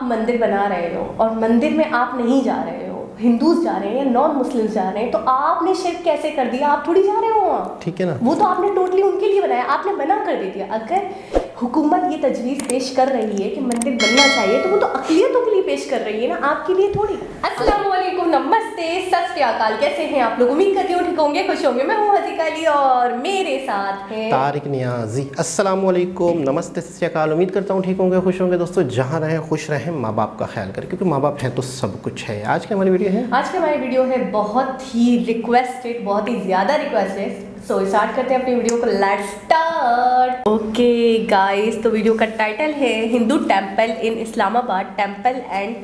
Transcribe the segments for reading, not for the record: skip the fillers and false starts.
मंदिर बना रहे हो और मंदिर में आप नहीं जा रहे हो, हिंदूज जा रहे हैं या नॉन मुस्लिम जा रहे हैं, तो आपने शिर्क कैसे कर दिया? आप थोड़ी जा रहे हो वहाँ, ठीक है ना? वो तो आपने टोटली उनके लिए बनाया, आपने बना कर दे दिया। अगर हुकूमत ये तजवीज़ पेश कर रही है कि मंदिर बनना चाहिए तो वो तो अक़लियतों के लिए पेश कर रही है ना, आपके लिए थोड़ी। अस्सलाम वालेकुम, नमस्ते, सत श्री अकाल, कैसे हैं आप लोग? उम्मीद करती हूँ ठीक होंगे, खुश होंगे। मैं हूँ हसीका अली और मेरे साथ हैं तारिक नियाजी। अस्सलाम वालेकुम, नमस्ते, सत श्री अकाल। उम्मीद करता हूँ ठीक होंगे, खुश होंगे। दोस्तों जहाँ रहें खुश रहें, माँ बाप का ख्याल करें, क्योंकि माँ बाप हैं तो सब कुछ है। आज की हमारी वीडियो है बहुत ही रिक्वेस्टेड, बहुत ही ज़्यादा रिक्वेस्टेड। सो स्टार्ट करते हैं अपनी वीडियो को, लेट्स स्टार्ट। ओके गाइस, तो वीडियो का टाइटल है Hindu temple in Islamabad, temple and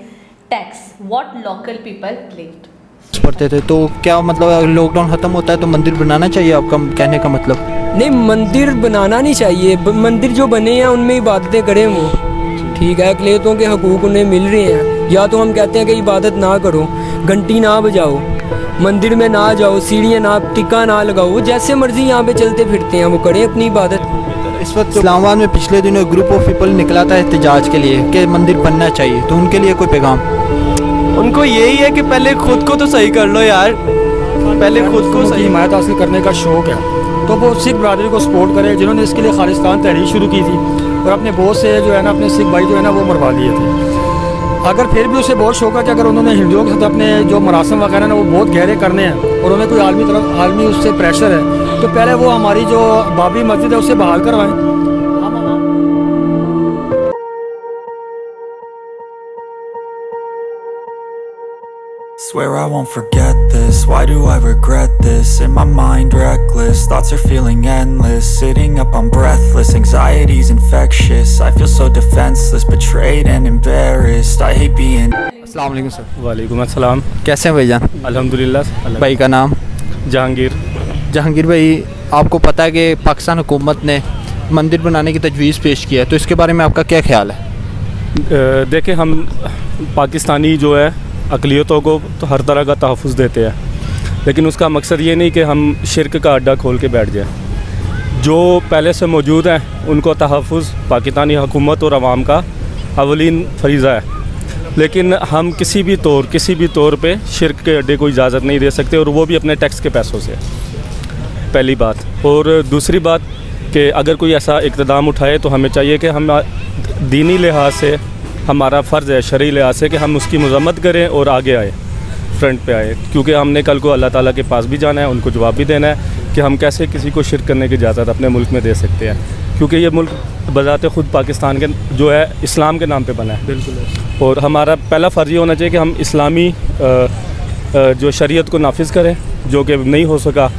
tax, what local people claimed. पढ़ते थे तो क्या मतलब लॉकडाउन खत्म होता है तो मंदिर बनाना चाहिए, आपका कहने का मतलब? नहीं, मंदिर बनाना नहीं चाहिए। मंदिर जो बने हैं उनमें इबादतें करें वो, ठीक है। अक़लियतों के हकूक़ उन्हें मिल रहे हैं। या तो हम कहते हैं कि इबादत ना करो, घंटी ना बजाओ, मंदिर में ना जाओ, सीढ़ियाँ ना, टिक्का ना लगाओ, जैसे मर्जी यहाँ पे चलते फिरते हैं वो करें अपनी इबादत। इस वक्त इस्लामाबाद में पिछले दिनों ग्रुप ऑफ पीपल निकला था एहतजाज के लिए कि मंदिर बनना चाहिए, तो उनके लिए कोई पैगाम? उनको यही है कि पहले खुद को तो सही कर लो यार, पहले खुद को सही। हिमायत हासिल करने का शौक़ है तो वो सिख बरादरी को सपोर्ट करे, जिन्होंने इसके लिए खालिस्तान तहरीक शुरू की थी और अपने बहुत से जो है ना, अपने सिख भाई जो है ना वो मरवा दिए थे। अगर फिर भी उसे बहुत शौक है कि अगर उन्होंने हिंदुओं के साथ अपने जो मरासम वगैरह ना वो बहुत गहरे करने हैं और उन्हें कोई आलमी उससे प्रेशर है, तो पहले वो हमारी जो बाबरी मस्जिद है उसे बहाल करवाएं। Swear I won't forget this, why do I regret this? In my mind reckless, thoughts are feeling endless. Sitting up I'm breathless, anxiety's infectious. I feel so defenseless, betrayed and embarrassed. I hate being... अस्सलाम वालेकुम sir. वालेकुम अस्सलाम। कैसे हैं भाईजान? अल्हम्दुलिल्लाह। भाई का नाम? जहांगीर। जहांगीर भाई, आपको पता है कि पाकिस्तान हुकूमत ने मंदिर बनाने की तजवीज़ पेश किया है, तो इसके बारे में आपका क्या ख्याल है? देखिए, हम पाकिस्तानी जो है अक़लियतों को तो हर तरह का तहफ़्फ़ुज़ देते हैं, लेकिन उसका मकसद ये नहीं कि हम शिर्क का अड्डा खोल के बैठ जाएं। जो पहले से मौजूद हैं उनको तहफ़्फ़ुज़ पाकिस्तानी हुकूमत और अवाम का अवलीन फ़रीज़ा है, लेकिन हम किसी भी तौर पे शिर्क के अड्डे को इजाज़त नहीं दे सकते, और वो भी अपने टैक्स के पैसों से। पहली बात। और दूसरी बात कि अगर कोई ऐसा इक़्तिदाम उठाए तो हमें चाहिए कि हम दीनी लिहाज से, हमारा फ़र्ज़ है शरई लिहाज से, कि हम उसकी मज़म्मत करें और आगे आए, फ्रंट पे आए, क्योंकि हमने कल को अल्लाह ताला के पास भी जाना है, उनको जवाब भी देना है कि हम कैसे किसी को शिर्क करने की इजाज़त अपने मुल्क में दे सकते हैं, क्योंकि ये मुल्क बज़ाते ख़ुद पाकिस्तान के जो है इस्लाम के नाम पे बना है। बिल्कुल। और हमारा पहला फ़र्ज़ ये होना चाहिए कि हम इस्लामी जो शरीयत को नाफिज़ करें, जो कि नहीं हो सका।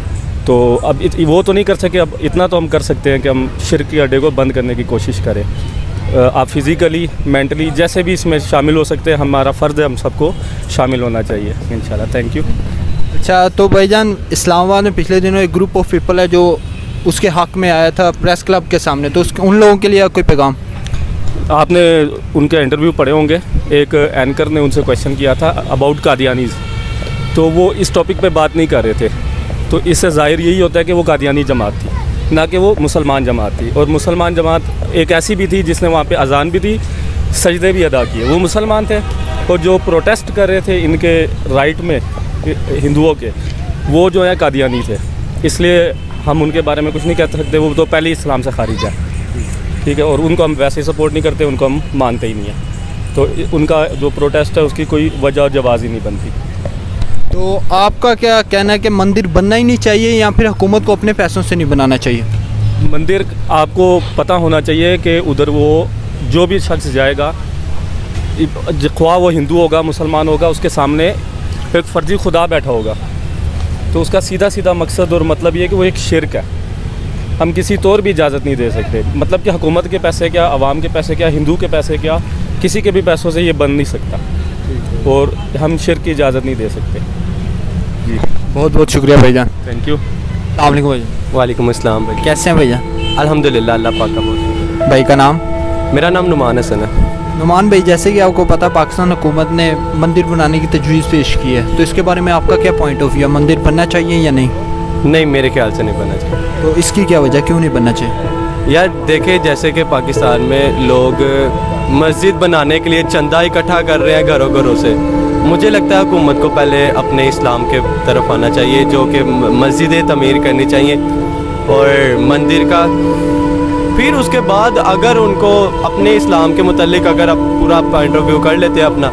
तो अब वो तो नहीं कर सके, अब इतना तो हम कर सकते हैं कि हम शिर्क के अड्डे को बंद करने की कोशिश करें। आप फिज़िकली, मेंटली, जैसे भी इसमें शामिल हो सकते हैं, हमारा फ़र्ज़ है हम सबको शामिल होना चाहिए इंशाल्लाह। Thank you. अच्छा, तो भाईजान इस्लामाबाद में पिछले दिनों एक ग्रुप ऑफ पीपल है जो उसके हक़ में आया था प्रेस क्लब के सामने, तो उन लोगों के लिए कोई पैगाम? आपने उनके इंटरव्यू पढ़े होंगे, एक एंकर ने उनसे क्वेश्चन किया था अबाउट कादियानीज़, तो वो इस टॉपिक पे बात नहीं कर रहे थे, तो इससे ज़ाहिर यही होता है कि वो कादियानी जमात थी, ना कि वो मुसलमान जमात थी। और मुसलमान जमात एक ऐसी भी थी जिसने वहाँ पे अजान भी दी, सजदे भी अदा किए, वो मुसलमान थे। और जो प्रोटेस्ट कर रहे थे इनके राइट में हिंदुओं के, वो जो है कादियानी थे, इसलिए हम उनके बारे में कुछ नहीं कह सकते, वो तो पहले ही इस्लाम से खारिज है, ठीक है। और उनको हम वैसे ही सपोर्ट नहीं करते, उनको हम मानते ही नहीं हैं, तो उनका जो प्रोटेस्ट है उसकी कोई वजह और जवाज़ ही नहीं बनती। तो आपका क्या कहना है कि मंदिर बनना ही नहीं चाहिए या फिर हुकूमत को अपने पैसों से नहीं बनाना चाहिए? मंदिर आपको पता होना चाहिए कि उधर वो जो भी शख्स जाएगा, ख्वाह वो हिंदू होगा, मुसलमान होगा, उसके सामने एक फ़र्जी खुदा बैठा होगा, तो उसका सीधा सीधा मकसद और मतलब ये है कि वो एक शिर्क है। हम किसी तौर भी इजाज़त नहीं दे सकते, मतलब कि हुकूमत के पैसे क्या, अवाम के पैसे क्या, हिंदू के पैसे क्या, किसी के भी पैसों से ये बन नहीं सकता, और हम शिर्क की इजाज़त नहीं दे सकते। जी, बहुत बहुत शुक्रिया भाईजान। Thank you. अस्सलाम वालेकुम भाई। वालेकुम अस्सलाम भाई। कैसे हैं भाईजान? अल्हम्दुलिल्लाह, अल्लाह पाक का बहुत। भाई का नाम? मेरा नाम नुमान हसन है। नुमान भाई, जैसे कि आपको पता पाकिस्तान हुकूमत ने मंदिर बनाने की तजवीज़ पेश की है, तो इसके बारे में आपका क्या पॉइंट ऑफ व्यू है? मंदिर बनना चाहिए या नहीं? नहीं, मेरे ख्याल से नहीं बनना चाहिए। तो इसकी क्या वजह, क्यों नहीं बनना चाहिए? यार देखे जैसे कि पाकिस्तान में लोग मस्जिद बनाने के लिए चंदा इकट्ठा कर रहे हैं घरों घरों से। मुझे लगता है हुकूमत को पहले अपने इस्लाम के तरफ आना चाहिए, जो कि मस्जिदें तमीर करनी चाहिए और मंदिर का। फिर उसके बाद अगर उनको अपने इस्लाम के मुतालिक अगर आप पूरा पॉइंट ऑफ व्यू कर लेते हैं अपना,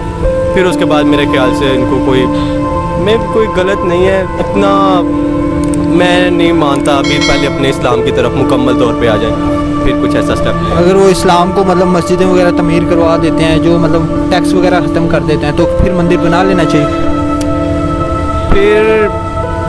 फिर उसके बाद मेरे ख्याल से इनको कोई गलत नहीं है। इतना मैं नहीं मानता अभी, पहले अपने इस्लाम की तरफ मुकम्मल तौर पे आ जाए, फिर कुछ ऐसा स्टेप लें। अगर वो इस्लाम को मतलब मस्जिदें वगैरह तमीर करवा देते हैं, जो मतलब टैक्स वगैरह ख़त्म कर देते हैं, तो फिर मंदिर बना लेना चाहिए।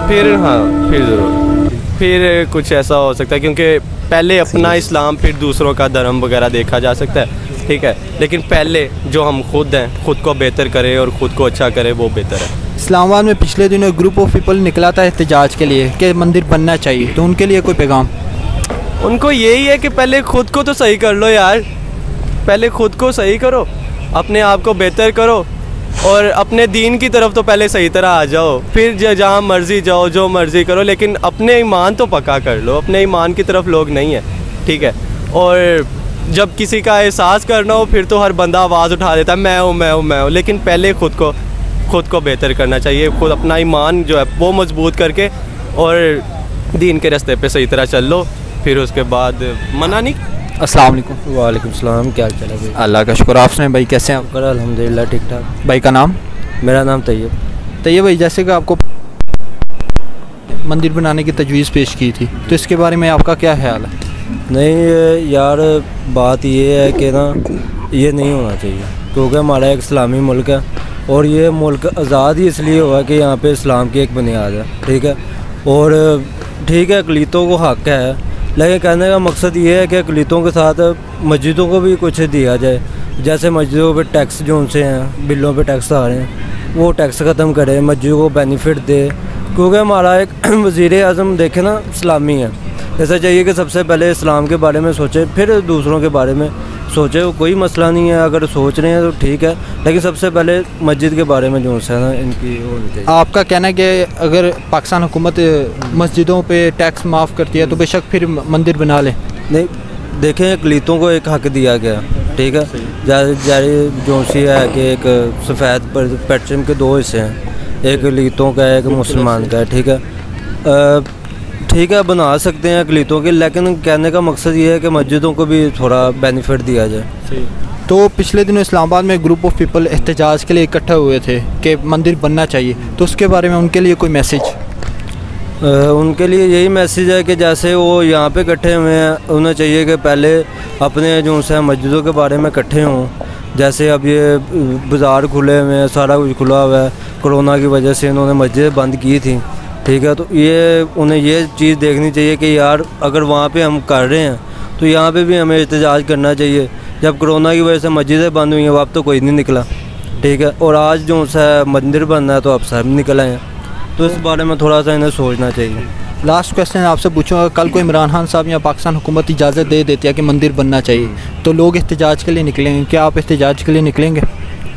फिर हाँ, फिर ज़रूर, फिर कुछ ऐसा हो सकता है, क्योंकि पहले अपना इस्लाम फिर दूसरों का धर्म वगैरह देखा जा सकता है, ठीक है, लेकिन पहले जो हम खुद हैं, खुद को बेहतर करें और ख़ुद को अच्छा करें, वो बेहतर है। इस्लामाबाद में पिछले दिनों ग्रुप ऑफ पीपल निकला था एहतजाज के लिए कि मंदिर बनना चाहिए, तो उनके लिए कोई पैगाम? उनको यही है कि पहले खुद को तो सही कर लो यार, पहले खुद को सही करो, अपने आप को बेहतर करो और अपने दीन की तरफ तो पहले सही तरह आ जाओ, फिर जहाँ मर्ज़ी जाओ, जो मर्ज़ी करो, लेकिन अपने ईमान तो पक्का कर लो। अपने ईमान की तरफ लोग नहीं है, ठीक है। और जब किसी का एहसास करना हो फिर तो हर बंदा आवाज़ उठा देता है, मैं हूँ, लेकिन पहले खुद को बेहतर करना चाहिए। खुद अपना ईमान जो है वो मजबूत करके और दीन के रास्ते पे सही तरह चल लो, फिर उसके बाद मना नहीं। अस्सलाम वालेकुम। वालेकुम सलाम, क्या हाल चाल है भाई? अल्लाह का शुक्र। आप सुनाएं भाई, कैसे हैं आप? अल्हम्दुलिल्लाह ठीक ठाक। भाई का नाम? मेरा नाम तैयब भाई, जैसे कि आपको मंदिर बनाने की तजवीज़ पेश की थी, तो इसके बारे में आपका क्या ख्याल है? नहीं यार, बात ये है कि ना, ये नहीं होना चाहिए, क्योंकि हमारा एक इस्लामी मुल्क है और ये मुल्क आज़ाद ही इसलिए हुआ कि यहाँ पे इस्लाम की एक बुनियाद है, ठीक है। और ठीक है, अक़लीतों को हक़ है, लेकिन कहने का मकसद ये है कि अक़लीतों के साथ मस्जिदों को भी कुछ दिया जाए। जैसे मस्जिदों पे टैक्स जो उनसे हैं, बिलों पे टैक्स आ रहे हैं, वो टैक्स ख़त्म करे, मस्जिदों को बेनिफिट दे, क्योंकि हमारा एक वज़ीर आज़म देखे ना इस्लामी है। ऐसा चाहिए कि सबसे पहले इस्लाम के बारे में सोचे, फिर दूसरों के बारे में सोचे। कोई मसला नहीं है, अगर सोच रहे हैं तो ठीक है, लेकिन सबसे पहले मस्जिद के बारे में जो है ना, इनकी होनी चाहिए। आपका कहना है कि अगर पाकिस्तान हुकूमत मस्जिदों पे टैक्स माफ़ करती है तो बेशक फिर मंदिर बना लें? नहीं, देखें, अक़लीतों को एक हक़ दिया गया, ठीक है। जैसे जो सी है कि एक सफ़ेद पेट्रम के दो हिस्से हैं, एक अक़लीतों का है, एक मुसलमान का है, ठीक है। ठीक है, बना सकते हैं अक़लीतों के, लेकिन कहने का मकसद ये है कि मस्जिदों को भी थोड़ा बेनिफिट दिया जाए। तो पिछले दिनों इस्लामाबाद में ग्रुप ऑफ पीपल एहतजाज के लिए इकट्ठा हुए थे कि मंदिर बनना चाहिए, तो उसके बारे में उनके लिए कोई मैसेज? उनके लिए यही मैसेज है कि जैसे वो यहाँ पे इकट्ठे हुए हैं, उन्हें चाहिए कि पहले अपने जो है मस्जिदों के बारे में इकट्ठे हों। जैसे अब ये बाज़ार खुले हुए हैं, सारा कुछ खुला हुआ है, कोरोना की वजह से इन्होंने मस्जिदें बंद की थी, ठीक है। तो ये उन्हें ये चीज़ देखनी चाहिए कि यार अगर वहाँ पे हम कर रहे हैं तो यहाँ पे भी हमें एहतजाज करना चाहिए। जब कोरोना की वजह से मस्जिदें बंद हुई हैं, वहाँ तो कोई नहीं निकला, ठीक है। और आज जो है मंदिर बनना है तो अब सब निकल आए हैं, तो इस बारे में थोड़ा सा इन्हें सोचना चाहिए। लास्ट क्वेश्चन आपसे पूछूंगा, कल को इमरान खान साहब या पाकिस्तान हुकूमत इजाज़त दे देती है कि मंदिर बनना चाहिए, तो लोग एहतजाज के लिए निकलेंगे? क्या आप एहतजाज के लिए निकलेंगे?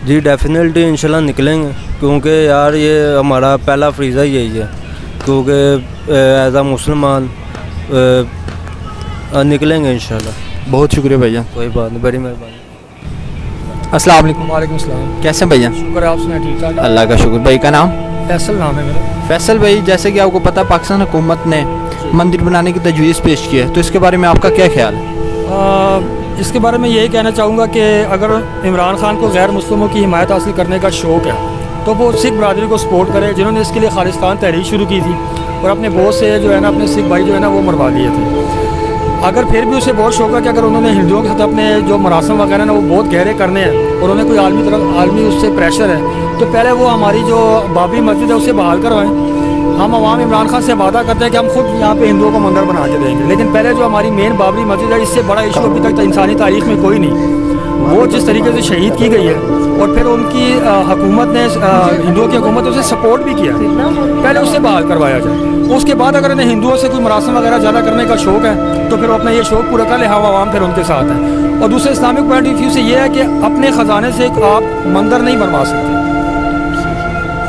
जी डेफिनेटली, इंशाल्लाह निकलेंगे, क्योंकि यार ये हमारा पहला फ्रीज़ा यही है, क्योंकि एज आ मुसलमान निकलेंगे इंशाल्लाह। बहुत शुक्रिया भैया। कोई बात नहीं, बड़ी मेहरबानी। अस्सलाम वालेकुम। वालेकुम सलाम। कैसे भैया? शुक्र है, आप सुनाए? ठीक ठाक। अल्लाह का शुक्र। भाई का नाम? फैसल नाम है मेरा। फैसल भाई, जैसे कि आपको पता पाकिस्तान हुकूमत ने मंदिर बनाने की तजवीज़ पेश की है, तो इसके बारे में आपका क्या ख्याल है? इसके बारे में यही कहना चाहूँगा कि अगर इमरान खान को गैर मुस्लिमों की हिमायत हासिल करने का शौक़ है तो वो सिख बरादरी को सपोर्ट करे, जिन्होंने इसके लिए खालिस्तान तहरीक शुरू की थी और अपने बहुत से जो है ना अपने सिख भाई जो है ना वो मरवा लिए थे। अगर फिर भी उसे बहुत शौक है कि अगर उन्होंने हिंदुओं के साथ अपने जो मरासम वगैरह ना वो बहुत गहरे करने हैं और उन्हें कोई आलमी उससे प्रेशर है, तो पहले वो हमारी जो बाबरी मस्जिद है उसे बहाल करवाएं। हम अवाम इमरान खान से वादा करते हैं कि हम खुद यहाँ पे हिंदुओं को मंदिर बना के देंगे, लेकिन पहले जो हमारी मेन बाबरी मस्जिद है, इससे बड़ा इशू अभी तक इंसानी तारीख में कोई नहीं। वो जिस तरीके से शहीद की गई है और फिर उनकी हुकूमत ने हिंदुओं की हुकूमत ने उसे सपोर्ट भी किया, पहले उससे बहाल करवाया जाए। उसके बाद अगर इन्हें हिंदुओं से कोई मरासम वगैरह ज़्यादा करने का शौक़ है तो फिर वो अपना ये शौक़ पूरा कर ले, हम आवाम फिर उनके साथ हैं। और दूसरे इस्लामिक पॉइंट ऑफ व्यू से ये है कि अपने ख़जाने से आप मंदिर नहीं बनवा सकते।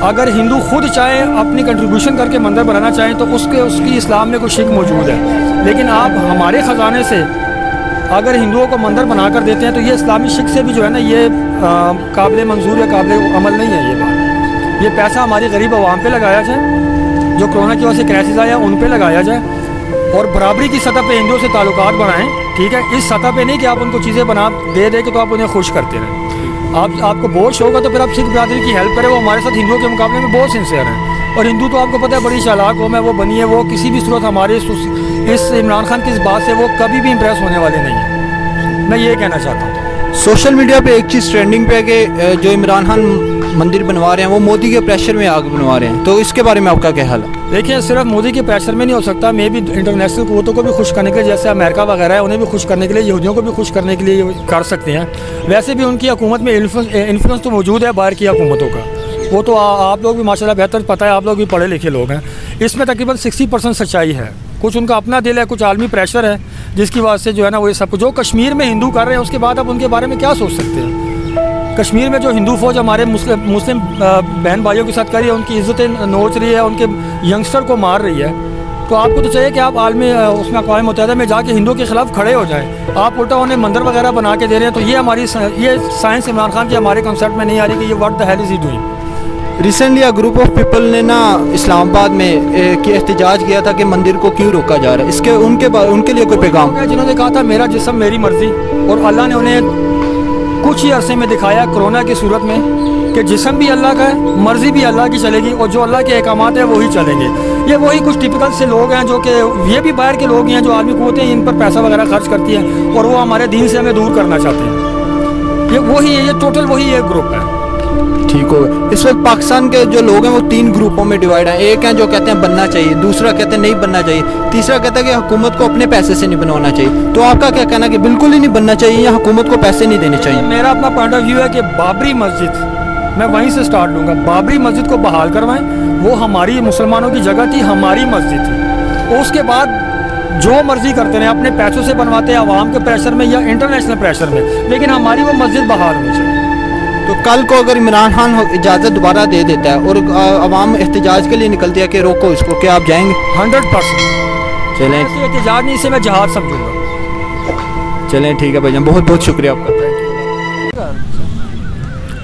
अगर हिंदू खुद चाहे अपनी कंट्रीब्यूशन करके मंदिर बनाना चाहें तो उसकी इस्लाम में कोई शिक मौजूद है, लेकिन आप हमारे ख़जाने से अगर हिंदुओं को मंदिर बना कर देते हैं तो ये इस्लामी शिक से भी जो है ना ये काबिल मंजूर या काबिल अमल नहीं है। ये बात, ये पैसा हमारी गरीब आवाम पे लगाया जाए, जो कोरोना की वजह से क्राइसिस आया उन पे लगाया जाए, और बराबरी की सतह पे हिंदुओं से ताल्लुकात बढ़ाएं। ठीक है, इस सतह पे नहीं कि आप उनको चीज़ें बना दे के तो आप उन्हें खुश करते रहें। आपको बहुत शौक है तो फिर आप सिख बिरादरी की हेल्प करें, वो हमारे साथ हिंदुओं के मुकाबले में बहुत सिंसियर हैं। और हिंदू तो आपको पता है बड़ी चालाक कौम है, वो बनी है, वो किसी भी सूरत हमारे इस इमरान खान की इस बात से वो कभी भी इम्प्रेस होने वाले नहीं हैं। मैं ये कहना चाहता हूँ। सोशल मीडिया पे एक चीज़ ट्रेंडिंग पे है कि जो इमरान खान मंदिर बनवा रहे हैं वो मोदी के प्रेशर में आगे बनवा रहे हैं, तो इसके बारे में आपका क्या हाल है? देखिए, सिर्फ मोदी के प्रेशर में नहीं हो सकता, मे भी इंटरनेशनल कुव्वतों को भी खुश करने के लिए, जैसे अमेरिका वगैरह है, उन्हें भी खुश करने के लिए, यहूदियों को भी खुश करने के लिए कर सकते हैं। वैसे भी उनकी हुकूमत में इन्फ्लुएंस तो मौजूद है बाहर की हुकूमतों का, वो तो आप लोग भी माशाल्लाह बेहतर पता है, आप लोग भी पढ़े लिखे लोग हैं। इसमें तकरीबन 60% सच्चाई है, कुछ उनका अपना दिल है, कुछ आलमी प्रेशर है, जिसकी वजह से जो है ना वो ये सब जो कश्मीर में हिंदू कर रहे हैं उसके बाद आप उनके बारे में क्या सोच सकते हैं? कश्मीर में जो हिंदू फौज हमारे मुस्लिम बहन भाइयों के साथ कर रही है, उनकी इज्जतें नोच रही है, उनके यंगस्टर को मार रही है, तो आपको तो चाहिए कि आप आलमी उसमें अक़वाम मुत्तहिदा में जाके हिंदुओं के खिलाफ खड़े हो जाएं। आप उल्टा उन्हें मंदिर वगैरह बना के दे रहे हैं, तो ये साइंस इमरान खान की हमारे कंसेप्ट में नहीं आ रही कि ये what the hell is he doing. Recently group of people ने ना इस्लामाबाद में एहतजाज किया था कि मंदिर को क्यों रोका जा रहा है, इसके उनके लिए कोई पैगाम? जिन्होंने कहा था मेरा जिस्म मेरी मर्जी, और अल्लाह ने उन्हें कुछ ही अरसे में दिखाया कोरोना की सूरत में कि जिस्म भी अल्लाह का है, मर्जी भी अल्लाह की चलेगी, और जो अल्लाह के अहकामात है वही चलेंगे। ये वही कुछ टिपिकल से लोग हैं जो कि ये भी बाहर के लोग हैं जो आदमी को होते हैं, इन पर पैसा वगैरह खर्च करती हैं और वो हमारे दीन से हमें दूर करना चाहते हैं। ये टोटल वही एक ग्रुप है। ठीक हो गया। इस वक्त पाकिस्तान के जो लोग हैं वो 3 ग्रुपों में डिवाइड हैं। एक हैं जो कहते हैं बनना चाहिए, दूसरा कहते हैं नहीं बनना चाहिए, तीसरा कहता है कि हुकूमत को अपने पैसे से नहीं बनवाना चाहिए। तो आपका क्या कहना है कि बिल्कुल ही नहीं बनना चाहिए या हुकूमत को पैसे नहीं देने चाहिए? मेरा अपना पॉइंट ऑफ व्यू है कि बाबरी मस्जिद, मैं वहीं से स्टार्ट लूँगा, बाबरी मस्जिद को बहाल करवाएं। वो हमारी मुसलमानों की जगह थी, हमारी मस्जिद थी। उसके बाद जो मर्जी करते रहे, अपने पैसों से बनवाते हैं आवाम के प्रेशर में या इंटरनेशनल प्रेशर में, लेकिन हमारी वो मस्जिद बहाल होनी चाहिए। तो कल को अगर इमरान खान इजाज़त दोबारा दे देता है और अवाम एहतजाज के लिए निकलती है कि रोको इसको, क्या आप जाएंगे? 100%। चलें, एहतजाज नहीं, इसे मैं जहाद समझूंगा। चलें, ठीक है भाईजान, बहुत बहुत शुक्रिया आपका।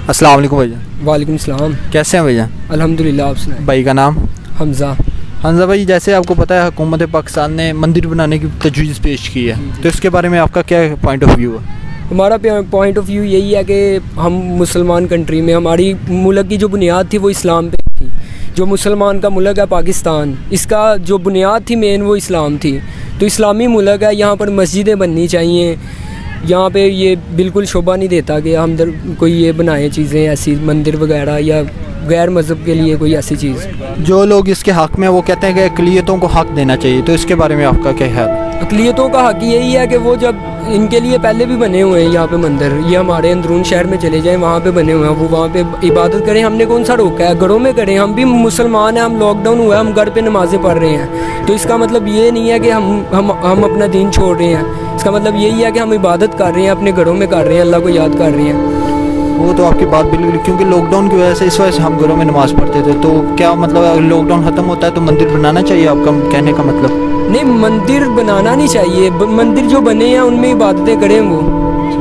अस्सलाम वालेकुम भाईजान। वालेकुम सलाम। कैसे हैं भाईजान? अल्हम्दुलिल्लाह। आप सुनाएं? भाई का नाम? हमजा। हमजा भाई, जैसे आपको पता है हुकूमत पाकिस्तान ने मंदिर बनाने की तजवीज़ पेश की है, तो इसके बारे में आपका क्या पॉइंट ऑफ व्यू है? हमारा पॉइंट ऑफ व्यू यही है कि हम मुसलमान कंट्री में, हमारी मुल्क की जो बुनियाद थी वो इस्लाम पे थी। जो मुसलमान का मुल्क है पाकिस्तान, इसका जो बुनियाद थी मेन वो इस्लाम थी। तो इस्लामी मुल्क है, यहाँ पर मस्जिदें बननी चाहिए। यहाँ पे ये बिल्कुल शोभा नहीं देता कि हम कोई ये बनाए चीज़ें ऐसी, मंदिर वगैरह या गैर मज़हब के लिए कोई ऐसी चीज़। जो लोग इसके हक़ में वो कहते हैं कि अक़लियतों को हक़ देना चाहिए, तो इसके बारे में आपका क्या ख्याल है? अक़लियतों का हक़ यही है कि वो जब इनके लिए पहले भी बने हुए हैं यहाँ पे मंदिर, ये हमारे अंदरून शहर में चले जाएं, वहाँ पे बने हुए हैं, वो वहाँ पे इबादत करें। हमने कौन सा रोका है? घरों में करें। हम भी मुसलमान हैं, हम लॉकडाउन हुआ है, हम घर पे नमाज़ें पढ़ रहे हैं। तो इसका मतलब ये नहीं है कि हम अपना दीन छोड़ रहे हैं। इसका मतलब यही है कि हम इबादत कर रहे हैं, अपने घरों में कर रहे हैं, अल्लाह को याद कर रहे हैं। वो तो आपकी बात बिल्कुल, क्योंकि लॉकडाउन की वजह से इस वजह से हम घरों में नमाज़ पढ़ते थे। तो क्या मतलब अगर लॉकडाउन ख़त्म होता है तो मंदिर बनाना चाहिए, आपका कहने का मतलब? नहीं, मंदिर बनाना नहीं चाहिए। मंदिर जो बने हैं उनमें इबादतें करें वो,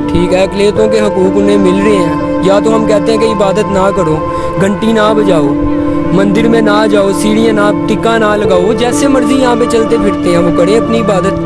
ठीक है। अक़लियतों के हकूक़ उन्हें मिल रहे हैं। या तो हम कहते हैं कि इबादत ना करो, घंटी ना बजाओ, मंदिर में ना जाओ, सीढ़ियाँ ना, टिक्का ना लगाओ, जैसे मर्जी यहाँ पे चलते फिरते हैं वो करें अपनी इबादत।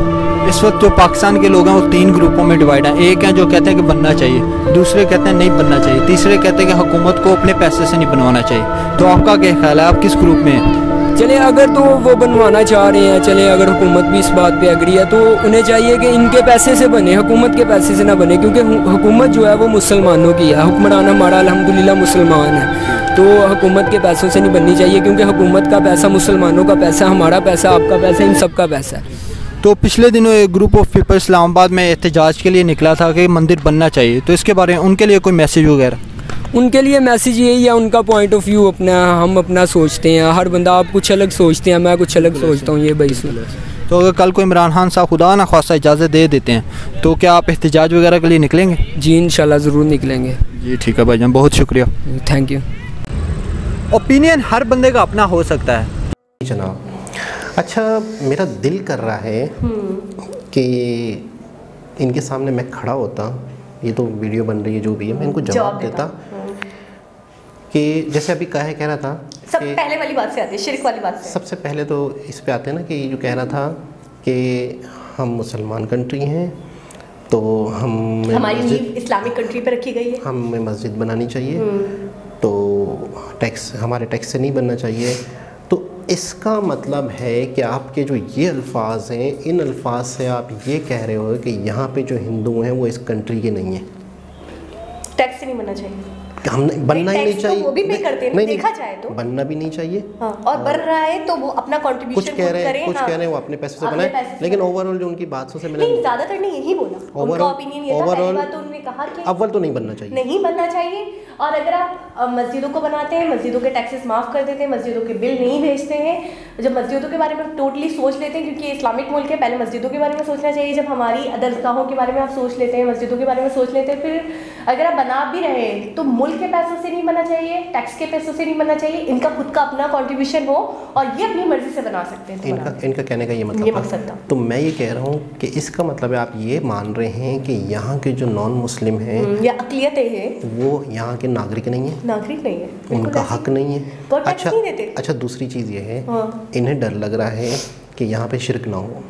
इस वक्त जो पाकिस्तान के लोग हैं वो 3 ग्रुपों में डिवाइड हैं। एक हैं जो कहते हैं कि बनना चाहिए, दूसरे कहते हैं नहीं बनना चाहिए, तीसरे कहते हैं कि हुकूमत को अपने पैसे से नहीं बनवाना चाहिए। तो आपका क्या ख्याल है, आप किस ग्रुप में हैं? चले, अगर तो वो बनवाना चाह रहे हैं, चले, अगर हुकूमत भी इस बात पे एग्री है तो उन्हें चाहिए कि इनके पैसे से बने, हुकूमत के पैसे से ना बने, क्योंकि हुकूमत जो है वो मुसलमानों की है। हुक्मरान हमारा अल्हम्दुलिल्लाह मुसलमान है, तो हुकूमत के पैसों से नहीं बननी चाहिए, क्योंकि हुकूमत का पैसा मुसलमानों का पैसा, हमारा पैसा, आपका पैसा, इन सब का पैसा है। तो पिछले दिनों एक ग्रुप ऑफ पीपल इस्लामाबाद में एहतजाज के लिए निकला था कि मंदिर बनना चाहिए, तो इसके बारे में उनके लिए कोई मैसेज वगैरह? उनके लिए मैसेज यही है, उनका पॉइंट ऑफ व्यू अपना, हम अपना सोचते हैं, हर बंदा आप कुछ अलग सोचते हैं, मैं कुछ अलग सोचता हूँ, ये भाई सुन। तो अगर कल को इमरान खान साहब खुदा ना ख्वास्ता इजाज़त दे देते हैं तो क्या आप एहतजाज वगैरह के लिए निकलेंगे? जी इंशाल्लाह ज़रूर निकलेंगे। जी ठीक है भाईजान, बहुत शुक्रिया। Thank you. ओपिनियन हर बंदे का अपना हो सकता है। जनाब, अच्छा मेरा दिल कर रहा है कि इनके सामने मैं खड़ा होता, ये तो वीडियो बन रही है जो भी है, मैं इनको जवाब देता कि जैसे अभी कह रहा था, सब पहले वाली बात से आते हैं, शिर्क वाली बात से। सबसे पहले तो इस पे आते हैं ना कि जो कह रहा था कि हम मुसलमान कंट्री हैं तो हमारी नींव इस्लामिक कंट्री पे रखी गई है, हमें मस्जिद बनानी चाहिए, तो टैक्स हमारे टैक्स से नहीं बनना चाहिए। तो इसका मतलब है कि आपके जो ये अल्फाज हैं, इन अल्फाज से आप ये कह रहे हो कि यहाँ पे जो हिंदू हैं वो इस कंट्री के नहीं हैं, टैक्स से नहीं बनना चाहिए, हम बनना ही नहीं चाहिए, तो वो भी पे करते हैं, नहीं, देखा जाए तो बनना भी नहीं चाहिए। हाँ, और बढ़ रहा है तो वो अपना कंट्रीब्यूशन कुछ कह रहे हैं, कुछ कह रहे हैं वो अपने पैसे से बनाए, लेकिन ओवरऑल जो उनकी बातों से मैंने ज्यादातर ने यही बोला, उनका ओपिनियन ये था। पहली बात तो उन्होंने कहा कि अव्वल तो नहीं बनना चाहिए, नहीं बनना चाहिए। और अगर आप मस्जिदों को बनाते हैं, मस्जिदों के टैक्सेस माफ कर देते हैं, मस्जिदों के बिल नहीं भेजते हैं, जब मस्जिदों के बारे में टोटली सोच लेते हैं, क्योंकि इस्लामिक मुल्क है, पहले मस्जिदों के बारे में सोचना चाहिए। जब हमारी दरगाहों के बारे में आप सोच लेते हैं, मस्जिदों के बारे में सोच लेते हैं, फिर अगर आप बना भी रहे हैं तो मुल्क के पैसों से नहीं बनना चाहिए, टैक्स के पैसों से नहीं बनना चाहिए, इनका खुद का अपना कंट्रीब्यूशन हो और ये अपनी मर्जी से बना सकते हैं। इनका कहने का ये मतलब था। तो मैं ये कह रहा हूँ कि इसका मतलब है आप ये मान रहे हैं कि यहाँ के जो नॉन मुस्लिम हैं या अक़लियतें हैं वो यहाँ के नागरिक नहीं है, नागरिक नहीं है, उनका हक नहीं है, तो टैक्स नहीं देते। अच्छा दूसरी चीज़ ये है, इन्हें डर लग रहा है कि यहाँ पे शिरक ना हो,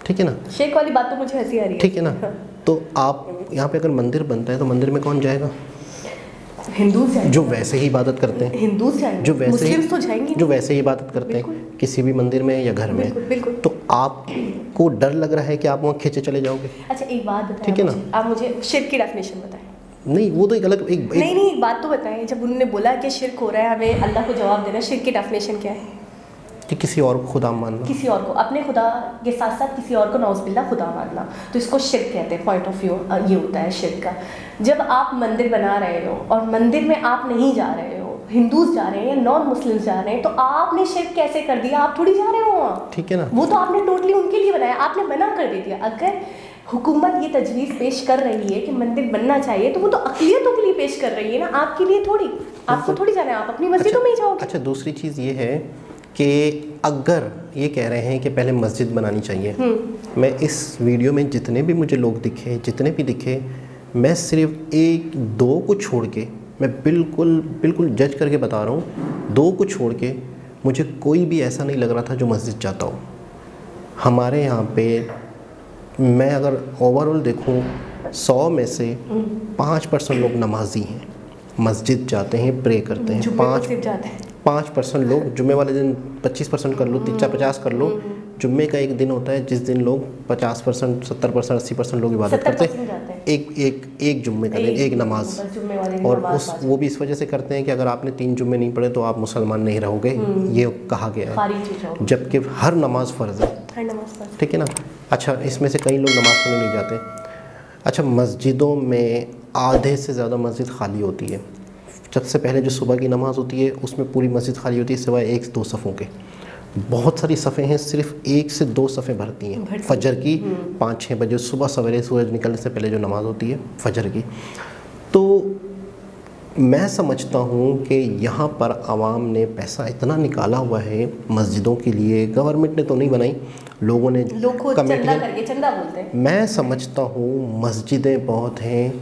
ठीक है ना, शिरक वाली बात तो मुझे हंसी आ रही है, ठीक है ना। तो आप यहाँ पे अगर मंदिर बनता है तो मंदिर में कौन जाएगा? हिंदू जो वैसे ही इबादत करते हैं, हिंदू जो वैसे ही तो जाएंगे, जो वैसे ही इबादत करते हैं किसी भी मंदिर में या घर में, बिल्कुल। तो आपको डर लग रहा है कि आप वहाँ खींचे चले जाओगे। अच्छा एक बात बताएं, ठीक है ना, आप मुझे शिर्क की डेफिनेशन बताएं। नहीं वो तो एक अलग नहीं एक बात तो बताएं, जब उन्होंने बोला कि शिर्क हो रहा है, हमें अल्लाह को जवाब देना, शिर्क की डेफिनेशन क्या है? कि किसी और को खुदा मानना, किसी और को अपने खुदा के साथ साथ किसी और को नौज़बिल्लाह खुदा मानना, तो इसको शिर्क कहते हैं। पॉइंट ऑफ व्यू ये होता है शिर्क का। जब आप मंदिर बना रहे हो और मंदिर में आप नहीं जा रहे हो, हिंदूज जा रहे हैं या नॉन मुस्लिम जा रहे हैं, तो आपने शिर्क कैसे कर दिया? आप थोड़ी जा रहे हो वहाँ, ठीक है ना, वो तो आपने टोटली उनके लिए बनाया, आपने मना कर दे दिया। अगर हुकूमत ये तजवीज़ पेश कर रही है कि मंदिर बनना चाहिए, तो वो तो अक़लियतों के लिए पेश कर रही है ना, आपके लिए थोड़ी, आपको थोड़ी जाना है, आप अपनी मस्जिदों में ही जाओगे। अच्छा दूसरी चीज़ ये है कि अगर ये कह रहे हैं कि पहले मस्जिद बनानी चाहिए, मैं इस वीडियो में जितने भी मुझे लोग दिखे, जितने भी दिखे, मैं सिर्फ एक दो को छोड़ के, मैं बिल्कुल जज करके बता रहा हूँ, दो को छोड़ के मुझे कोई भी ऐसा नहीं लग रहा था जो मस्जिद जाता हो। हमारे यहाँ पे मैं अगर ओवरऑल देखूँ 100 में से 5% लोग नमाजी हैं, मस्जिद जाते हैं, प्रे करते हैं। 5% लोग, जुम्मे वाले दिन 25% कर लो, 50 कर लो, जुम्मे का एक दिन होता है जिस दिन लोग 50%, 70%, 80% लोग इबादत करते हैं, एक जुम्मे का दिन, एक नमाज। और वो भी इस वजह से करते हैं कि अगर आपने 3 जुम्मे नहीं पढ़े तो आप मुसलमान नहीं रहोगे, ये कहा गया है, जबकि हर नमाज फ़र्ज़ है, ठीक है ना। अच्छा इसमें से कई लोग नमाज पढ़ने नहीं जाते। अच्छा मस्जिदों में आधे से ज़्यादा मस्जिद खाली होती है। सबसे पहले जो सुबह की नमाज़ होती है उसमें पूरी मस्जिद खाली होती है सिवाय 1-2 सफ़ों के। बहुत सारी सफ़े हैं, सिर्फ 1 से 2 सफ़े भरती हैं फजर की, 5-6 बजे सुबह सवेरे सूरज निकलने से पहले जो नमाज़ होती है फजर की। तो मैं समझता हूँ कि यहाँ पर आवाम ने पैसा इतना निकाला हुआ है मस्जिदों के लिए, गवर्नमेंट ने तो नहीं बनाई, लोगों ने चंदा बोलते हैं। मैं समझता हूँ मस्जिदें बहुत हैं,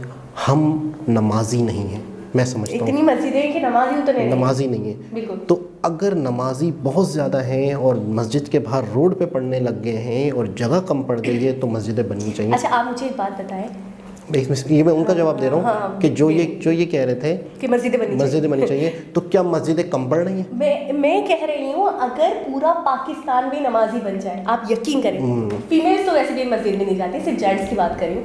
हम नमाजी नहीं हैं, मैं समझता हूँ इतनी मस्जिदें हैं कि नमाजी नहीं है। तो अगर नमाजी बहुत ज़्यादा हैं और मस्जिद के बाहर रोड पे पढ़ने लग गए हैं और जगह कम पड़ गई है तो मस्जिदें बननी चाहिए। अच्छा आप मुझे एक बात बताएं, ये मैं उनका जवाब दे रहा हूँ कि जो ये कह रहे थे कि मस्जिदें बननी चाहिए, तो क्या मस्जिदें कम पड़ रही हैं? मैं कह रही हूँ अगर पूरा पाकिस्तान भी नमाजी बन जाए, आप यकीन करें, फीमेल्स तो वैसे भी मस्जिद में नहीं जाती, सिर्फ जेंट्स की बात करें,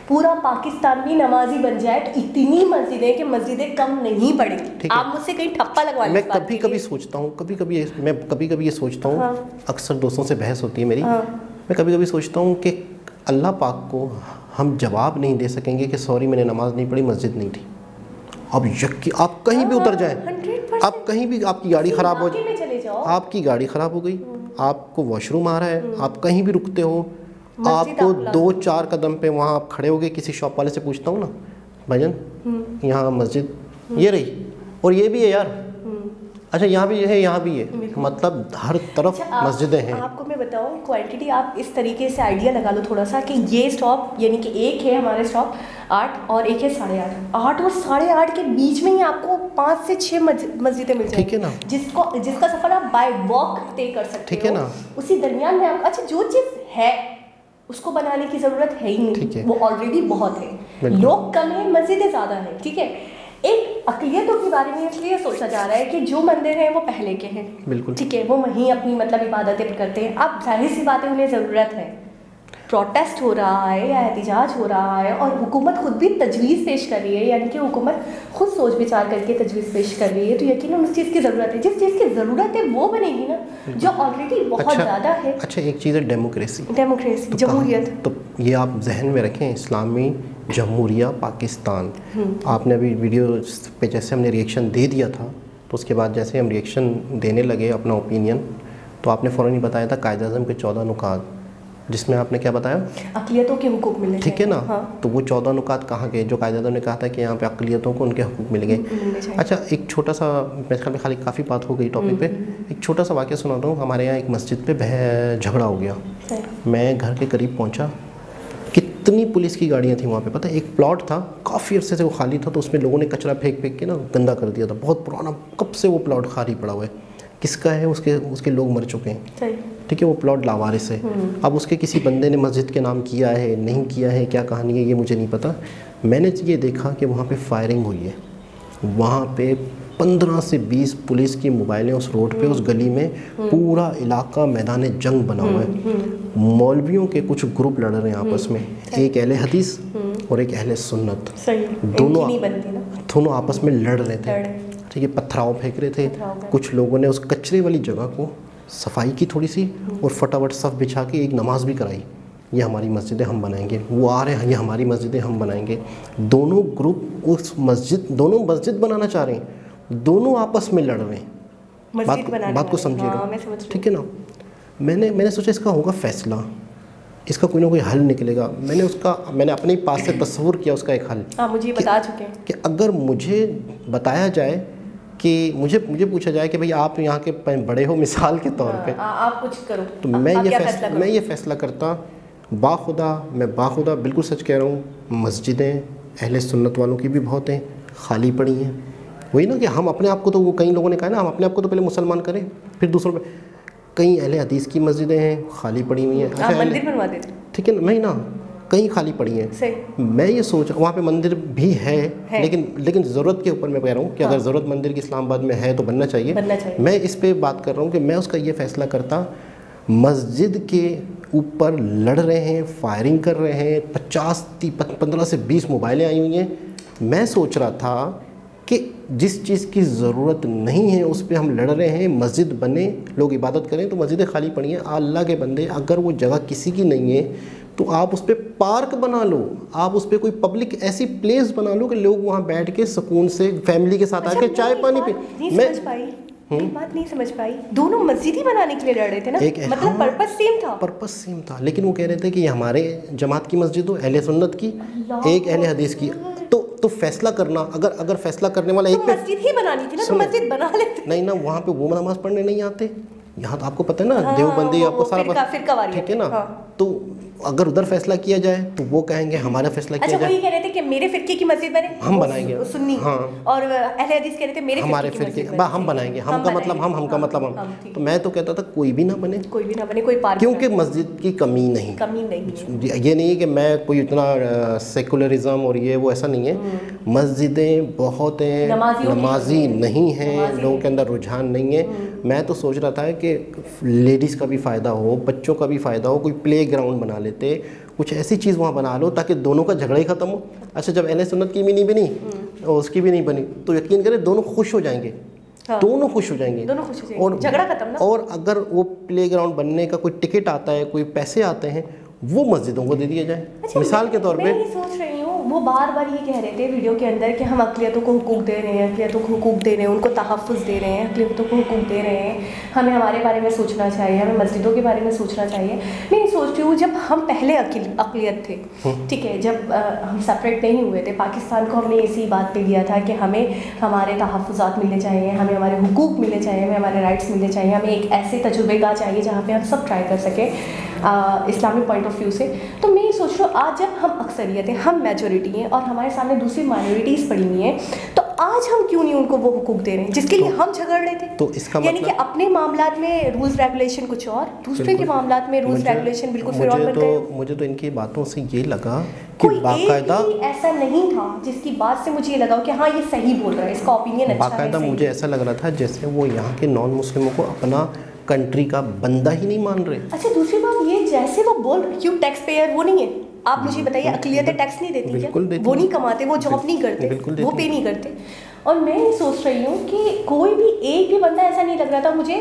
पूरा पाकिस्तान भी नमाजी बन जाए तो इतनी मस्जिदें कि मस्जिदें कम नहीं पड़ेंगी। आप मुझसे कहीं ठप्पा लगवा। मैं कभी सोचता हूँ, कभी ये सोचता हूँ, अक्सर दोस्तों से बहस होती है मेरी, मैं कभी सोचता हूँ कि अल्लाह पाक को हम जवाब नहीं दे सकेंगे कि सॉरी मैंने नमाज नहीं पढ़ी, मस्जिद नहीं थी। अब आप कहीं भी उतर जाएं, आप कहीं भी, आपकी गाड़ी ख़राब हो जाए, आपकी गाड़ी ख़राब हो गई, आपको वॉशरूम आ रहा है, आप कहीं भी रुकते हो, आपको 2-4 कदम पे वहाँ आप खड़े हो गए, किसी शॉप वाले से पूछता हूँ ना भाईजान यहाँ मस्जिद ये रही, और ये भी है यार, अच्छा यहाँ भी है, यहाँ भी है, मतलब हर तरफ मस्जिदें हैं। आपको मैं बताऊँ क्वांटिटी, आप इस तरीके से आइडिया लगा लो थोड़ा सा कि ये स्टॉप यानी कि एक है हमारे स्टॉप 8 और एक है 8:30, 8 और 8:30 के बीच में ही आपको 5 से 6 मस्जिदें मिल जाएंगी। ठीक है ना, जिसका सफर आप बाय वॉक तय कर सकते हो। ठीक है ना, उसी दरमियान में आपको अच्छा जो चीज़ है उसको बनाने की ज़रूरत है ही नहीं, वो ऑलरेडी बहुत है। लोग कम है, मस्जिदें ज़्यादा है, ठीक है। एक अक़लियतों के बारे में इसलिए सोचा जा रहा है कि जो मंदिर हैं वो पहले के हैं, बिल्कुल ठीक है, वो वहीं अपनी मतलब इबादतें करते हैं। अब जाहिर सी बात है उन्हें ज़रूरत है, प्रोटेस्ट हो रहा है या एहतिजाज हो रहा है और हुकूमत खुद भी तजवीज़ पेश कर रही है, यानी कि हुकूमत खुद सोच विचार करके तजवीज़ पेश कर रही है, तो यकीनन उस चीज़ की ज़रूरत है। जिस चीज़ की ज़रूरत है वो बनेगी ना, जो ऑलरेडी बहुत ज़्यादा है। अच्छा एक चीज़ है डेमोक्रेसी, जमहूरियत, तो ये आप जहन में रखें, इस्लामी जमहूरिया पाकिस्तान। आपने अभी वीडियो पे जैसे हमने रिएक्शन दे दिया था, तो उसके बाद जैसे हम रिएक्शन देने लगे अपना ओपिनियन, तो आपने फ़ौरन ही बताया था कायदे आज़म के 14 नुकात, जिसमें आपने क्या बताया, अक़लियतों के हुकूक मिले, ठीक है ना। हाँ। तो वो 14 नुकात कहाँ गए जो कायदे आज़म ने कहा था कि यहाँ पे अक़लियतों को उनके हुकूक मिल गए। अच्छा एक छोटा सा, मेरे ख्याल में खाली काफ़ी बात हो गई टॉपिक पे, एक छोटा सा वाक़या सुनाता हूँ। हमारे यहाँ एक मस्जिद पे झगड़ा हो गया, मैं घर के करीब पहुँचा, कितनी पुलिस की गाड़ियाँ थी वहाँ पे, पता है। एक प्लॉट था, काफ़ी अरसे से वो खाली था, तो उसमें लोगों ने कचरा फेंक के ना गंदा कर दिया था, बहुत पुराना, कब से वो प्लॉट खाली पड़ा हुआ है, किसका है, उसके लोग मर चुके हैं, ठीक है, वो प्लॉट लावारिस है। अब उसके किसी बंदे ने मस्जिद के नाम किया है, नहीं किया है, क्या कहानी है ये मुझे नहीं पता। मैंने ये देखा कि वहाँ पे फायरिंग हुई है, वहाँ पे 15 से 20 पुलिस की मोबाइलें उस रोड पे, उस गली में, पूरा इलाका मैदान जंग बना हुआ है। मौलवियों के कुछ ग्रुप लड़ रहे हैं आपस में, एक अहले हदीस और एक अहले सुन्नत, दोनों आपस में लड़ रहे थे, ठीक है, पत्थराव फेंक रहे थे। कुछ लोगों ने उस कचरे वाली जगह को सफाई की थोड़ी सी और फटाफट सफ बिछा के एक नमाज भी कराई, ये हमारी मस्जिदें हम बनाएंगे। वो आ रहे हैं, ये हमारी मस्जिदें हम बनाएंगे। दोनों ग्रुप उस दोनों मस्जिद बनाना चाह रहे हैं, दोनों आपस में लड़ रहे हैं। बात को समझिए, ठीक है ना। मैंने सोचा इसका होगा फैसला, इसका कोई ना कोई हल निकलेगा। मैंने अपने ही पास से तस्वुर किया उसका एक हल। मुझे बता चुके हैं कि अगर मुझे बताया जाए कि मुझे पूछा जाए कि भाई आप यहाँ के बड़े हो, मिसाल के तौर पे आप कुछ करो, तो मैं ये फैसला करता, मैं बाखुदा बिल्कुल सच कह रहा हूँ, मस्जिदें अहले सुन्नत वालों की भी बहुत हैं, खाली पड़ी हैं। वही ना कि हम अपने आप को, तो वो कई लोगों ने कहा ना, हम अपने आप को तो पहले मुसलमान करें फिर दूसरों पे। कई अहले हदीस की मस्जिदें हैं, खाली पड़ी हुई हैं, अच्छा मंदिर बनवा देते, ठीक है, नहीं ना, कहीं खाली पड़ी हैं। मैं ये सोच, वहाँ पे मंदिर भी है। लेकिन ज़रूरत के ऊपर मैं कह रहा हूँ कि अगर ज़रूरत मंदिर की इस्लामाबाद में है तो बनना चाहिए। मैं इस पे बात कर रहा हूँ कि मैं उसका ये फ़ैसला करता, मस्जिद के ऊपर लड़ रहे हैं, फायरिंग कर रहे हैं, 15 से 20 मोबाइलें आई हुई हैं। मैं सोच रहा था कि जिस चीज़ की ज़रूरत नहीं है उस पर हम लड़ रहे हैं, मस्जिद बने, लोग इबादत करें, तो मस्जिदें खाली पड़ी हैं। अल्लाह के बंदे, अगर वो जगह किसी की नहीं है तो आप उस पर पार्क बना लो, आप उस पर कोई पब्लिक ऐसी प्लेस बना लो कि लोग वहाँ बैठ के सुकून से फैमिली के साथ आके चाय पानी पी। मैं एक बात नहीं समझ पाई, दोनों मस्जिद ही बनाने के लिए लड़ रहे थे ना, मतलब पर्पस सेम था, लेकिन वो कह रहे थे कि हमारे जमात की मस्जिद हो, अहले सुन्नत की, एक अहले हदीस की। तो फैसला करना, अगर फैसला करने वाला एक मस्जिद ही बनानी थी ना, तो मस्जिद बना लेते। नहीं ना, वहाँ पे वो नमाज पढ़ने नहीं आते, यहाँ तो आपको पता है ना, देवबंदी आपको सारा पता, ठीक है ना। तो अगर उधर फैसला किया जाए तो वो कहेंगे हमारा फैसला किया जाए। अच्छा, कह रहे थे कि मेरे फिरके की मस्जिद बने, हम बनाएंगे, सुन्नी, हाँ, और अहले हदीस कह रहे थे मेरे हमारे फिरके हम बनाएंगे, हम का मतलब हम। तो मैं तो कहता था कोई भी ना बने, कोई पार्क, क्योंकि मस्जिद की कमी नहीं है। ये नहीं है कि मैं कोई इतना सेकुलरिज्म और ये वो, ऐसा नहीं है। मस्जिदें बहुत हैं, नमाजी नहीं हैं, लोगों के अंदर रुझान नहीं है। मैं तो सोच रहा था कि लेडीज़ का भी फ़ायदा हो, बच्चों का भी फ़ायदा हो, कोई प्ले ग्राउंड बना लेते, कुछ ऐसी चीज़ वहाँ बना लो ताकि दोनों का झगड़ा ही ख़त्म हो। अच्छा, जब अहले सुन्नत की भी नहीं बनी और उसकी भी नहीं बनी तो यकीन करें दोनों खुश हो जाएंगे, दोनों खुश हो जाएंगे, और झगड़ा खत्म ना। और अगर वो प्ले ग्राउंड बनने का कोई टिकट आता है, कोई पैसे आते हैं, वो मस्जिदों को दे दिया जाए। अच्छा, मिसाल के तौर पे मैं सोच रही हूँ, वो बार बार ये कह रहे थे वीडियो के अंदर कि हम अक़लियतों को हुकूक दे रहे हैं, अक़लियतों को हुकूक दे रहे हैं, उनको तहफ़्फ़ुज़ दे रहे हैं, अक़लियतों को हुकूक दे रहे हैं, हमें हमारे बारे में सोचना चाहिए, हमें मस्जिदों के बारे में सोचना चाहिए। मैं ये सोचती हूँ जब हम पहले अक़लियत थे, ठीक है, जब हम सेपरेट नहीं हुए थे, पाकिस्तान को हमने इसी बात पर लिया था कि हमें हमारे तहफ़्फ़ुज़ात मिलने चाहिए, हमें हमारे हुकूक मिलने चाहिए, हमें हमारे राइट्स मिलने चाहिए, हमें एक ऐसे तजुर्बेगार चाहिए जहाँ पर हम सब ट्राई कर सकें इस्लामिक पॉइंट ऑफ व्यू से। तो मैं ये सोच रहा हूँ आज जब हम अक्सरियत हैं, हम मेजॉरिटी हैं और हमारे सामने दूसरी माइनॉरिटीज़ पड़ी हुई हैं, तो आज हम क्यों नहीं उनको वो हुकूक दे रहे हैं जिसके लिए हम झगड़ रहे थे? तो इसका यानी कि अपने मामलात में रूल्स रेगुलेशन कुछ और, दूसरे के मामलात में रूल्स रेगुलेशन बिल्कुल फिर और बन गए। मुझे तो इनकी बातों से ये लगा कि बाकायदा ऐसा नहीं था जिसकी बात से मुझे ये लगा कि हाँ ये सही बोल रहा है, इसका ओपिनियन अच्छा है। बाकायदा मुझे ऐसा लग रहा था जैसे वो यहाँ के नॉन मुस्लिमों को अपना कंट्री का बंदा ही नहीं मान रहे। अच्छा, दूसरी बात ये जैसे वो बोल रहे क्यों टैक्स पेयर वो नहीं है? आप मुझे बताइए, अक़लियतें टैक्स नहीं देती क्या? वो नहीं कमाते, वो जॉब नहीं करते, वो पे नहीं करते। और मैं ये सोच रही हूँ कि कोई भी एक भी बंदा ऐसा नहीं लग रहा था मुझे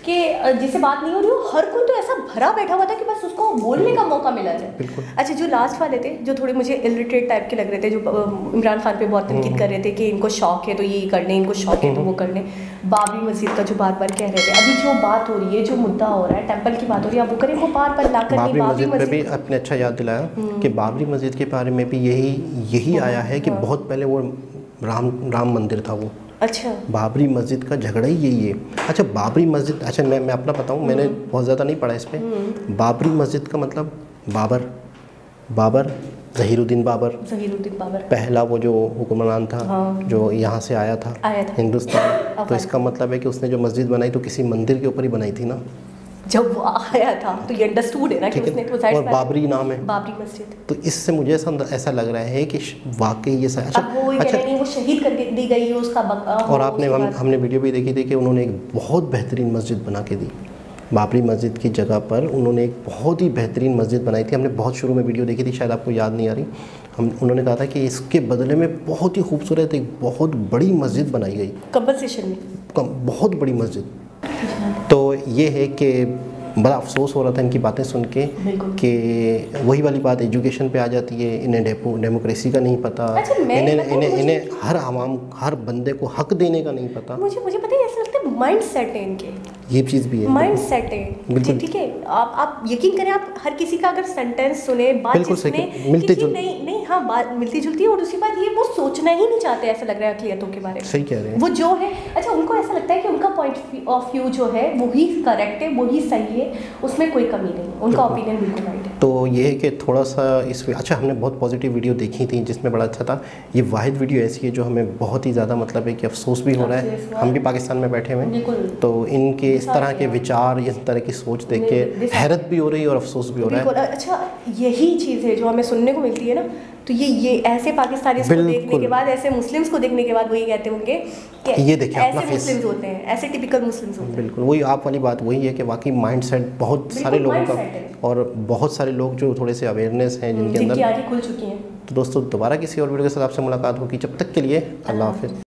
कि जिससे बात नहीं हो रही हो, हर कोई तो ऐसा भरा बैठा हुआ था कि बस उसको बोलने का मौका मिला जाए। अच्छा, जो लास्ट वाले थे जो थोड़े मुझे इलिटरेट टाइप के लग रहे थे, जो इमरान खान पे बहुत तनकीद कर रहे थे कि इनको शौक है तो ये कर लें, इनको शौक है तो वो कर लें, बाबरी मस्जिद का जो बार बार कह रहे थे, अभी जो बात हो रही है, जो मुद्दा हो रहा है, टेम्पल की बात हो रही है, अब वो करें, वो बार बार लाकर बाबरी मस्जिद में भी आपने अच्छा याद दिलाया कि बाबरी मस्जिद के बारे में भी यही आया है कि बहुत पहले वो राम मंदिर था वो। अच्छा, बाबरी मस्जिद का झगड़ा ही यही है। अच्छा, बाबरी मस्जिद, अच्छा मैं अपना बताऊं, मैंने बहुत ज़्यादा नहीं पढ़ा इस पर। बाबरी मस्जिद का मतलब बाबर ज़हीरुद्दीन बाबर पहला वो जो हुक्मरान था, जो यहाँ से आया था हिंदुस्तान। तो इसका मतलब है कि उसने जो मस्जिद बनाई तो किसी मंदिर के ऊपर ही बनाई थी ना, जब वो आया था तो ये अंडरस्टूड है ना कि उसने तो और बाबरी नाम है, बाबरी मस्जिद। तो इससे मुझे ऐसा लग रहा है कि वाकई ये सही। अच्छा, वो शहीद कर दी गई है उसका और हमने वीडियो भी देखी थी कि उन्होंने एक बहुत बेहतरीन मस्जिद बना के दी। बाबरी मस्जिद की जगह पर उन्होंने एक बहुत ही बेहतरीन मस्जिद बनाई थी। हमने बहुत शुरू में वीडियो देखी थी, शायद आपको याद नहीं आ रही। उन्होंने कहा था कि इसके बदले में बहुत ही खूबसूरत एक बहुत बड़ी मस्जिद बनाई गई कंपनसेशन में, बहुत बड़ी मस्जिद। तो ये है कि बड़ा अफसोस हो रहा था इनकी बातें सुन के कि वही वाली बात एजुकेशन पे आ जाती है, इन्हें डेमोक्रेसी का नहीं पता। अच्छा, इन्हें हर बंदे को हक देने का नहीं पता। मुझे पता है, ऐसा लगता है माइंड सेट है इनके, ये चीज़ भी है, माइंड सेट है। ठीक है, आप यकीन करें, आप हर किसी का अगर सेंटेंस सुने, बातचीत सुने, नहीं हाँ, बात मिलती जुलती है। और दूसरी बात ये, वो सोचना ही नहीं चाहते, ऐसा लग रहा है अक़लियतों के बारे में। सही कह रहे हैं वो जो है। अच्छा, उनको ऐसा लगता है कि उनका पॉइंट ऑफ व्यू जो है वही करेक्ट है, वही सही है, उसमें कोई कमी नहीं, उनका ओपिनियन बिल्कुल राइट है। तो ये है कि थोड़ा सा इसमें, अच्छा हमने बहुत पॉजिटिव वीडियो देखी थी जिसमें बड़ा अच्छा था। ये वाहिद वीडियो ऐसी है जो हमें बहुत ही ज़्यादा मतलब है कि अफसोस भी हो रहा है, हम भी पाकिस्तान में बैठे हुए हैं, तो इनके इस तरह के विचार, इस तरह की सोच देख के हैरत भी हो रही है और अफसोस भी हो रहा है। अच्छा, यही चीज़ है जो हमें सुनने को मिलती है ना, तो ये ऐसे पाकिस्तानी को देखने के बाद, ऐसे मुस्लिम्स को देखने के बाद वही कहते होंगे कि ये देखिए ऐसे मुस्लिम्स होते हैं, ऐसे टिपिकल मुस्लिम्स होते हैं। बिल्कुल वही आप वाली बात वही है कि वाकई माइंडसेट बहुत सारे लोगों का, और बहुत सारे लोग जो थोड़े से अवेयरनेस हैं जिनके अंदर आंखें खुल चुकी हैं। तो दोस्तों, दोबारा किसी और वीडियो के साथ आपसे मुलाकात होगी, जब तक के लिए अल्लाह हाफिज़।